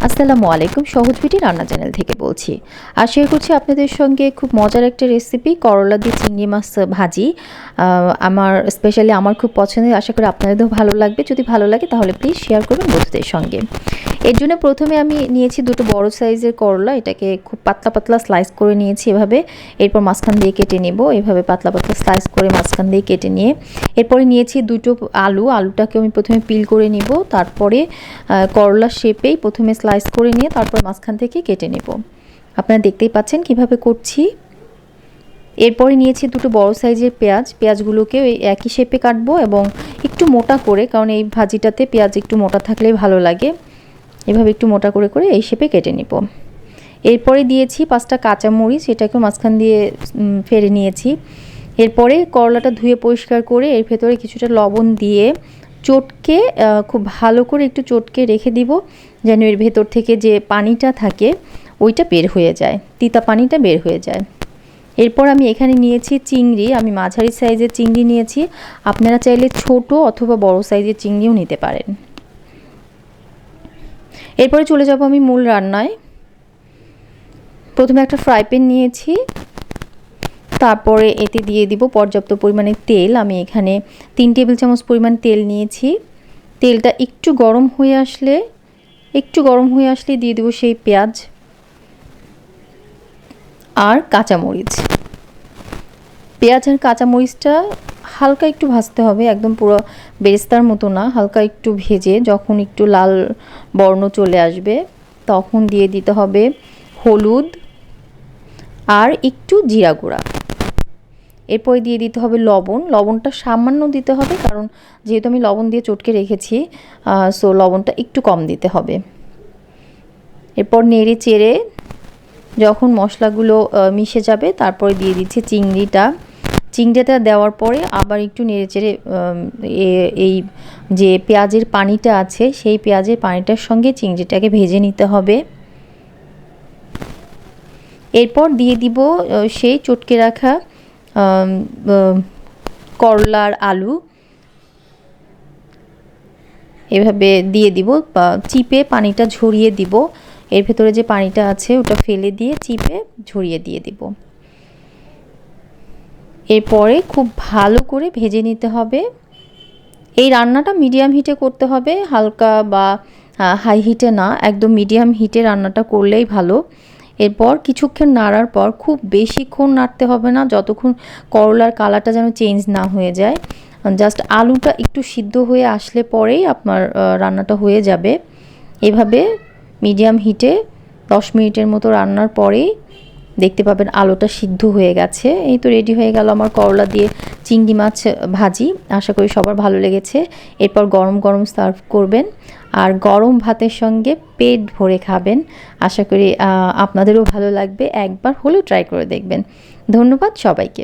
আসসালামু আলাইকুম, সহজ বিটি রান্না চ্যানেল থেকে বলছি। আর শেয়ার করছি আপনাদের সঙ্গে খুব মজার একটা রেসিপি, করলা দিয়ে চিংড়ি মাছ ভাজি। আমার স্পেশালি আমার খুব পছন্দের, আশা করি আপনাদেরও ভালো লাগবে। যদি ভালো লাগে তাহলে প্লিজ শেয়ার করবেন বন্ধুদের সঙ্গে। এর জন্য প্রথমে আমি নিয়েছি দুটো বড় সাইজের করলা, এটাকে খুব পাতলা পাতলা স্লাইস করে নিয়েছি এভাবে। এরপর মাঝখান দিয়ে কেটে নেব, এভাবে পাতলা পাতলা স্লাইস করে মাঝখান দিয়ে কেটে নিয়ে এরপরে নিয়েছি দুটো আলুটাকে আমি প্রথমে পিল করে নিব, তারপরে করলার শেপেই প্রথমে স্লাইস করে নিয়ে তারপর মাঝখান থেকে কেটে নেব। আপনারা দেখতেই পাচ্ছেন কিভাবে করছি। এরপরে নিয়েছি দুটো বড় সাইজের পেঁয়াজগুলোকে ওই একই শেপে কাটবো এবং একটু মোটা করে, কারণ এই ভাজিটাতে পেঁয়াজ একটু মোটা থাকলেই ভালো লাগে। এভাবে একটু মোটা করে করে এই শেপে কেটে নিব। এরপরে দিয়েছি 5টা কাঁচামরিচ, এটাকে মাঝখান দিয়ে ফেলে নিয়েছি। এরপরে করলাটা ধুয়ে পরিষ্কার করে এর ভেতরে কিছুটা লবণ দিয়ে চটকে খুব ভালো করে একটু চটকে রেখে দিব, যেন এর ভেতর থেকে যে পানিটা থাকে ওইটা বের হয়ে যায়, তিতা পানিটা বের হয়ে যায়। এরপর আমি এখানে নিয়েছি চিংড়ি, আমি মাঝারি সাইজের চিংড়ি নিয়েছি। আপনারা চাইলে ছোট অথবা বড় সাইজের চিংড়িও নিতে পারেন। এরপরে চলে যাব আমি মূল রান্নায়। প্রথমে একটা ফ্রাই প্যান নিয়েছি, তারপরে এতে দিয়ে দিব পর্যাপ্ত পরিমাণে তেল। আমি এখানে 3 টেবিল চামচ পরিমাণ তেল নিয়েছি। তেলটা একটু গরম হয়ে আসলে দিয়ে দেব সেই পেঁয়াজ আর কাঁচামরিচ। পেঁয়াজ আর কাঁচামরিচটা হালকা একটু ভাজতে হবে, একদম পুরো বেরেস্তার মতো না, হালকা একটু ভেজে যখন একটু লাল বর্ণ চলে আসবে তখন দিয়ে দিতে হবে হলুদ আর একটু জিরা গুঁড়া। এরপরে দিয়ে দিতে হবে লবণটা সামান্য দিতে হবে, কারণ যেহেতু আমি লবণ দিয়ে চটকে রেখেছি, সো লবণটা একটু কম দিতে হবে। এরপর নেড়ে চেড়ে যখন মশলাগুলো মিশে যাবে তারপরে দিয়ে দিচ্ছি চিংড়িটা দেওয়ার পরে আবার একটু নেড়ে চেড়ে এই যে পেঁয়াজের পানিটা আছে সেই পেঁয়াজের পানিটার সঙ্গে চিংড়িটাকে ভেজে নিতে হবে। এরপর দিয়ে দিব সেই চটকে রাখা করলার আলু, এভাবে দিয়ে দিব, চিপে পানিটা ঝরিয়ে দিব। এর ভেতরে যে পানিটা আছে ওটা ফেলে দিয়ে চিপে ঝরিয়ে দিয়ে দিব। এরপরে খুব ভালো করে ভেজে নিতে হবে। এই রান্নাটা মিডিয়াম হিটে করতে হবে, হালকা বা হাই হিটে না, একদম মিডিয়াম হিটে রান্নাটা করলেই ভালো। এরপর কিছুক্ষণ নাড়ার পর, খুব বেশিক্ষণ নাড়তে হবে না, যতক্ষণ করলার কালারটা যেন চেঞ্জ না হয়ে যায়, জাস্ট আলুটা একটু সিদ্ধ হয়ে আসলে পরেই আপনার রান্নাটা হয়ে যাবে। এভাবে মিডিয়াম হিটে 10 মিনিটের মতো রান্নার পরেই দেখতে পাবেন আলুটা সিদ্ধ হয়ে গেছে। এই তো রেডি হয়ে গেল আমার করলা দিয়ে চিংড়ি মাছ ভাজি। আশা করি সবার ভালো লেগেছে। এরপর গরম গরম সার্ভ করবেন আর গরম ভাতের সঙ্গে পেট ভরে খাবেন। আশা করি আপনাদেরও ভালো লাগবে, একবার হলেও ট্রাই করে দেখবেন। ধন্যবাদ সবাইকে।